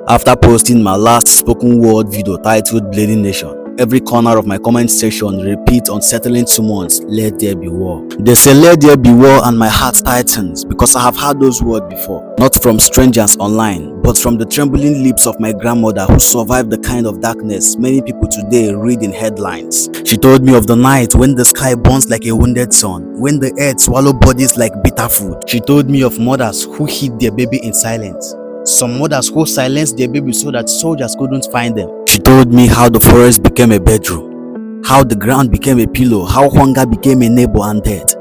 After posting my last spoken word video titled Bleeding Nation, every corner of my comment section repeats unsettling summons, "Let there be war." They say let there be war and my heart tightens because I have heard those words before. Not from strangers online, but from the trembling lips of my grandmother who survived the kind of darkness many people today read in headlines. She told me of the night when the sky burns like a wounded sun, when the earth swallows bodies like bitter food. She told me of mothers who hid their baby in silence. Some mothers who silenced their baby so that soldiers couldn't find them. She told me how the forest became a bedroom, how the ground became a pillow, how hunger became a neighbor and death.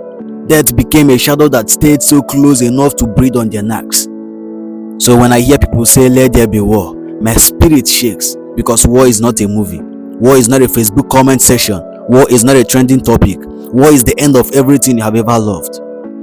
Death became a shadow that stayed so close enough to breathe on their necks. So when I hear people say let there be war, my spirit shakes because war is not a movie. War is not a Facebook comment section. War is not a trending topic. War is the end of everything you have ever loved.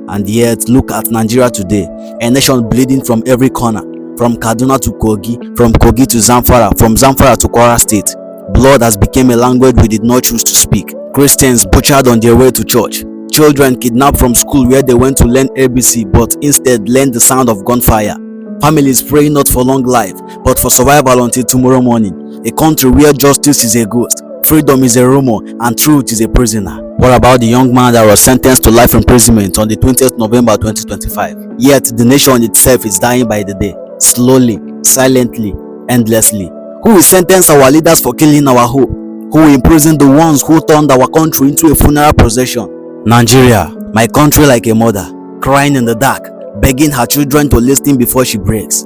And yet, look at Nigeria today, a nation bleeding from every corner. From Kaduna to Kogi, from Kogi to Zamfara, from Zamfara to Kwara State. Blood has become a language we did not choose to speak. Christians butchered on their way to church. Children kidnapped from school where they went to learn ABC but instead learned the sound of gunfire. Families praying not for long life but for survival until tomorrow morning. A country where justice is a ghost, freedom is a rumor, and truth is a prisoner. What about the young man that was sentenced to life imprisonment on the 20th November 2025? Yet the nation itself is dying by the day. Slowly, silently, endlessly. Who will sentence our leaders for killing our hope? Who will imprison the ones who turned our country into a funeral procession? Nigeria, my country like a mother, crying in the dark, begging her children to listen before she breaks.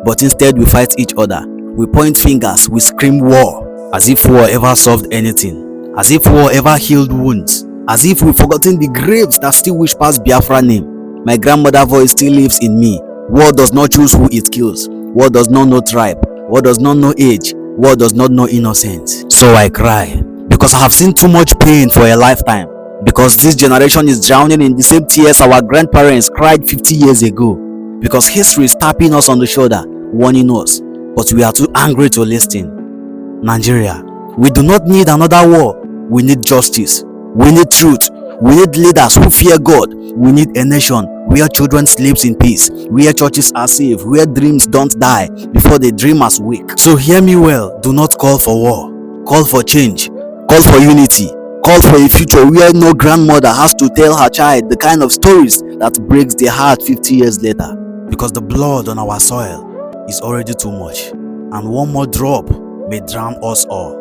But instead we fight each other. We point fingers, we scream war. As if war ever solved anything. As if war ever healed wounds. As if we've forgotten the graves that still wish past Biafra name. My grandmother's voice still lives in me. War does not choose who it kills. War does not know tribe. War does not know age. War does not know innocence. So I cry because I have seen too much pain for a lifetime. Because this generation is drowning in the same tears our grandparents cried 50 years ago. Because history is tapping us on the shoulder, warning us, but we are too angry to listen. Nigeria, we do not need another war. We need justice. We need truth. We need leaders who fear God. We need a nation where children sleep in peace, where churches are safe, where dreams don't die before the dreamers wake. So hear me well, do not call for war. Call for change. Call for unity. Call for a future where no grandmother has to tell her child the kind of stories that breaks their heart 50 years later. Because the blood on our soil is already too much, and one more drop may drown us all.